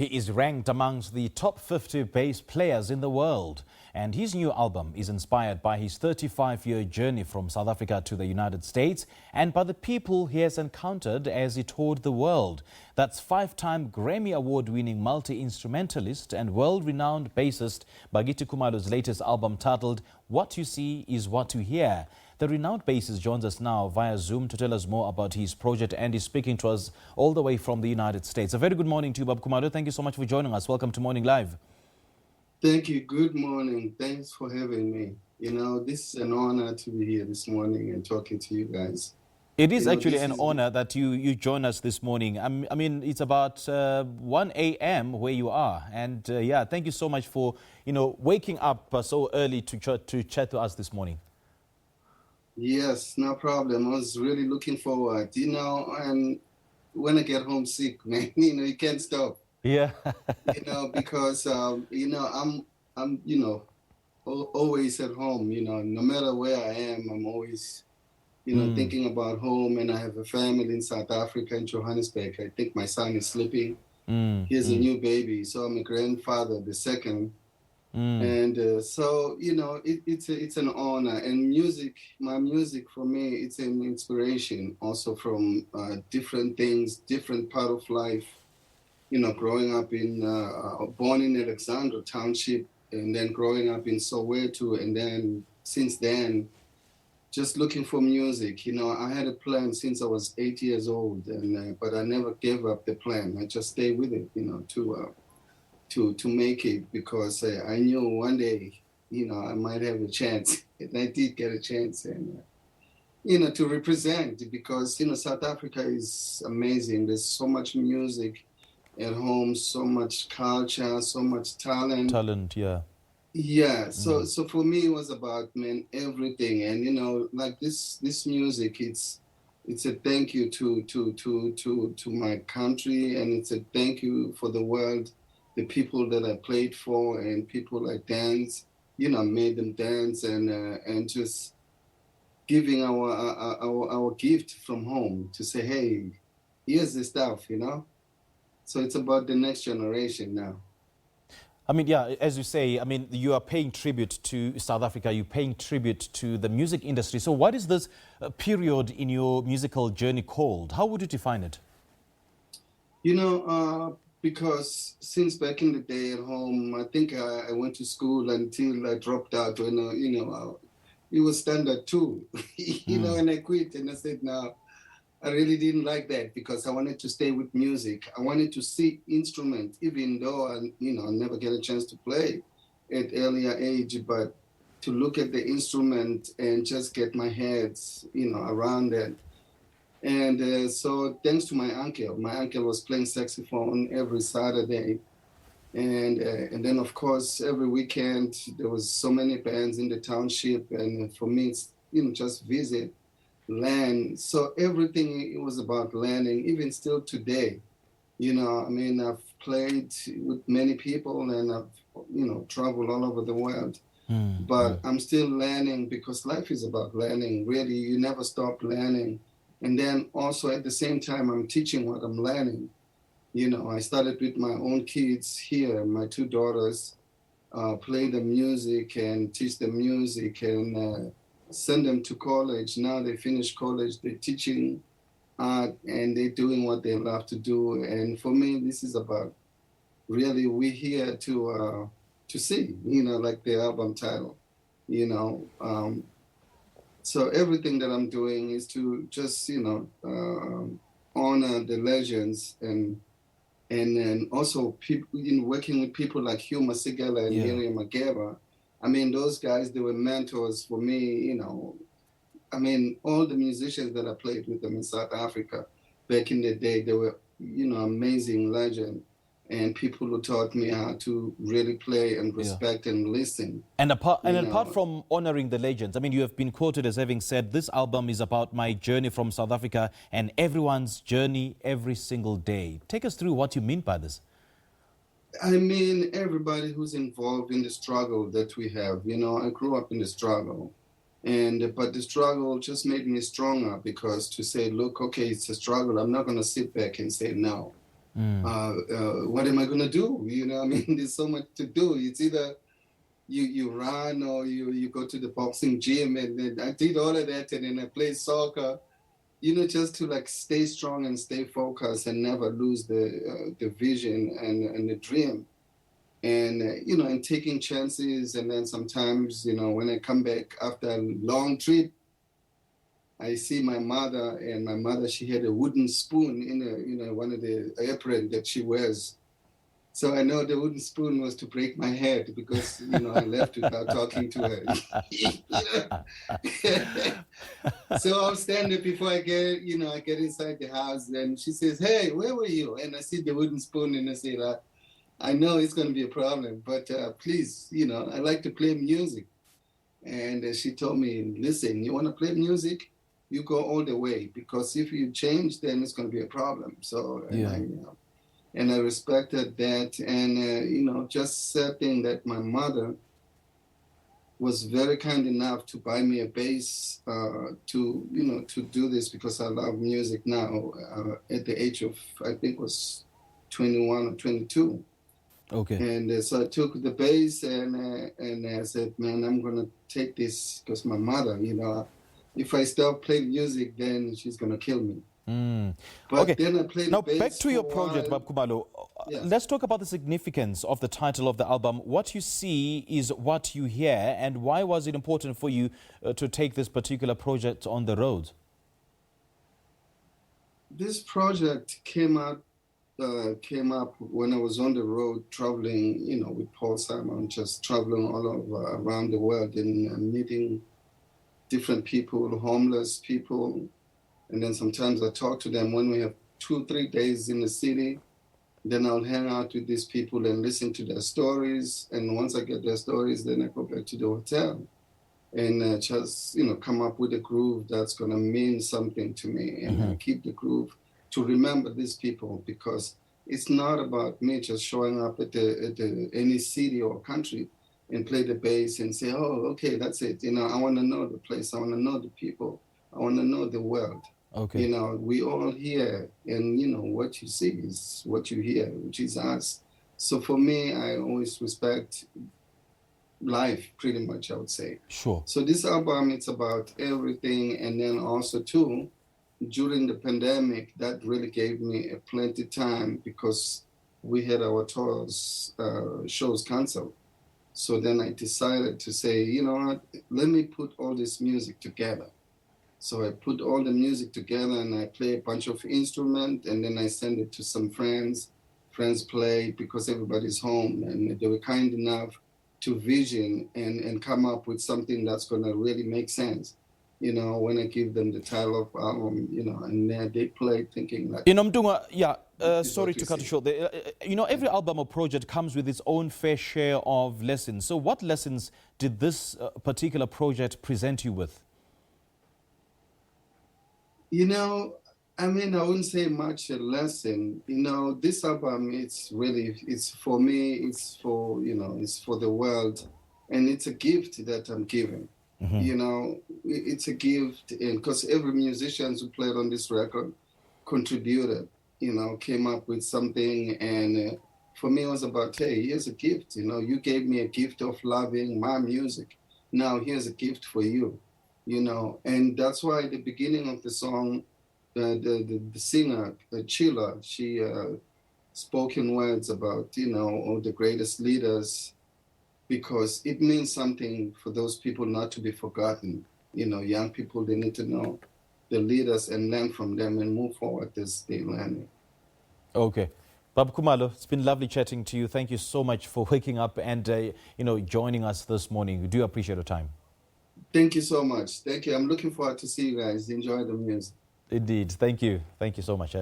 He is ranked amongst the top 50 bass players in the world, and his new album is inspired by his 35-year journey from South Africa to the United States and by the people he has encountered as he toured the world. That's five-time Grammy Award-winning multi-instrumentalist and world-renowned bassist Bakithi Kumalo's latest album titled What You See Is What You Hear. The renowned bassist joins us now via Zoom to tell us more about his project, and is speaking to us all the way from the United States. A very good morning to you, Bab Kumalo. Thank you so much for joining us. Welcome to Morning Live. Thank you. Good morning. Thanks for having me. This is an honor to be here this morning and talking to you guys. It is actually an honor that you join us this morning. I mean, it's about 1 a.m. where you are. And yeah, thank you so much for, waking up so early to chat to us this morning. Yes, no problem. I was really looking forward, and when I get homesick, man, you can't stop. Yeah. Because, I'm always at home, no matter where I am, I'm always, thinking about home. And I have a family in South Africa, in Johannesburg. I think my son is sleeping. He has a new baby, so I'm a grandfather, the second. And so, it's an honor. And my music for me, it's an inspiration also from different things, different part of life. Growing up born in Alexandra Township, and then growing up in Soweto, and then since then, just looking for music. I had a plan since I was 8 years old, but I never gave up the plan. I just stayed with it, to make it, because I knew one day, I might have a chance. And I did get a chance, and to represent, because South Africa is amazing. There's so much music at home, so much culture, so much talent. Yeah. Yeah. So for me, it was about, everything. And like this music, it's a thank you to my country, and it's a thank you for the world. The people that I played for and people I danced, made them dance, and just giving our gift from home to say, hey, here's the stuff, So it's about the next generation now. I mean, yeah, as you say, you are paying tribute to South Africa, you're paying tribute to the music industry. So what is this period in your musical journey called? How would you define it? Because since back in the day at home, I think I went to school until I dropped out. It was standard 2, and I quit. And I said, no, I really didn't like that, because I wanted to stay with music. I wanted to see instrument, even though I never get a chance to play at earlier age, but to look at the instrument and just get my head, around that. And so thanks to my uncle was playing saxophone every Saturday. And then, of course, every weekend, there was so many bands in the township. And for me, it's, just visit, learn. So everything, it was about learning, even still today. I've played with many people, and I've, traveled all over the world. But I'm still learning, because life is about learning. Really, you never stop learning. And then also at the same time, I'm teaching what I'm learning. I started with my own kids here, my 2 daughters, play the music and teach the music, and send them to college. Now they finish college, they're teaching art, and they're doing what they love to do. And for me, this is about, really, we're here to see, like the album title, So everything that I'm doing is to just, honor the legends, and also people, working with people like Hugh Masekela and Miriam Makeba. Those guys, they were mentors for me, all the musicians that I played with them in South Africa back in the day, they were, amazing legends. And people who taught me how to really play and respect and listen. And apart from honoring the legends, you have been quoted as having said, this album is about my journey from South Africa and everyone's journey every single day. Take us through what you mean by this. Everybody who's involved in the struggle that we have. I grew up in the struggle. But the struggle just made me stronger, because to say, look, okay, it's a struggle. I'm not going to sit back and say no. What am I going to do? You know, I mean, there's so much to do. It's either you run or you go to the boxing gym, and then I did all of that, and then I play soccer, you know, just to like stay strong and stay focused and never lose the vision and the dream. And, you know, and taking chances. And then sometimes, you know, when I come back after a long trip, I see my mother, and my mother, she had a wooden spoon in a, you know, one of the apron that she wears. So I know the wooden spoon was to break my head because, you know, I left without talking to her. So I'll stand there before I get, you know, I get inside the house, and she says, "Hey, where were you?" And I see the wooden spoon, and I say, I know it's going to be a problem, but please, you know, I like to play music. And she told me, "Listen, you want to play music? You go all the way, because if you change, then it's going to be a problem." So, yeah. And I respected that. And, you know, just something that my mother was very kind enough to buy me a bass to, you know, to do this, because I love music now at the age of, I think was 21 or 22. Okay. And so I took the bass, and I said, "Man, I'm going to take this," because my mother, you know, if I stop playing music, then she's going to kill me. But okay. then I played now, bass back to your project, while. Kumalo. Yeah. Let's talk about the significance of the title of the album. What you see is what you hear, and why was it important for you to take this particular project on the road? This project came up when I was on the road traveling, you know, with Paul Simon, just traveling all over around the world and meeting different people, homeless people. And then sometimes I talk to them when we have 2-3 days in the city. Then I'll hang out with these people and listen to their stories. And once I get their stories, then I go back to the hotel and just, you know, come up with a groove that's going to mean something to me, and keep the groove to remember these people, because it's not about me just showing up at any city or country and play the bass and say, "Oh, okay, that's it." You know, I want to know the place. I want to know the people. I want to know the world. Okay. You know, we all here, and, you know, what you see is what you hear, which is us. So for me, I always respect life, pretty much, I would say. Sure. So this album, it's about everything. And then also, too, during the pandemic, that really gave me a plenty time, because we had our tours, shows canceled. So then I decided to say, you know what, let me put all this music together. So I put all the music together, and I play a bunch of instruments, and then I send it to some friends. Friends play, because everybody's home, and they were kind enough to vision and come up with something that's going to really make sense. You know, when I give them the title of album, you know, and they play thinking like... You know, Mdunga, yeah, sorry to cut you see. short there. You know, every album or project comes with its own fair share of lessons. So what lessons did this particular project present you with? You know, I mean, I wouldn't say much a lesson. You know, this album, it's for me, it's for, you know, it's for the world. And it's a gift that I'm giving. You know, it's a gift, and because every musician who played on this record contributed, you know, came up with something. And for me, it was about, hey, here's a gift. You know, you gave me a gift of loving my music. Now here's a gift for you. You know, and that's why at the beginning of the song, the singer, Chilla, she spoken words about, you know, all the greatest leaders, because it means something for those people not to be forgotten. You know, young people, they need to know the leaders and learn from them and move forward as they learn. Okay. Babu Kumalo, it's been lovely chatting to you. Thank you so much for waking up and, you know, joining us this morning. We do appreciate your time. Thank you so much. Thank you. I'm looking forward to see you guys. Enjoy the music. Indeed. Thank you. Thank you so much.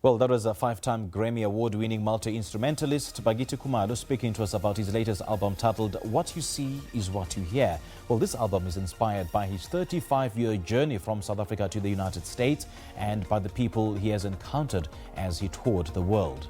Well, that was a 5-time Grammy Award-winning multi-instrumentalist Bakithi Kumalo speaking to us about his latest album titled What You See Is What You Hear. Well, this album is inspired by his 35-year journey from South Africa to the United States and by the people he has encountered as he toured the world.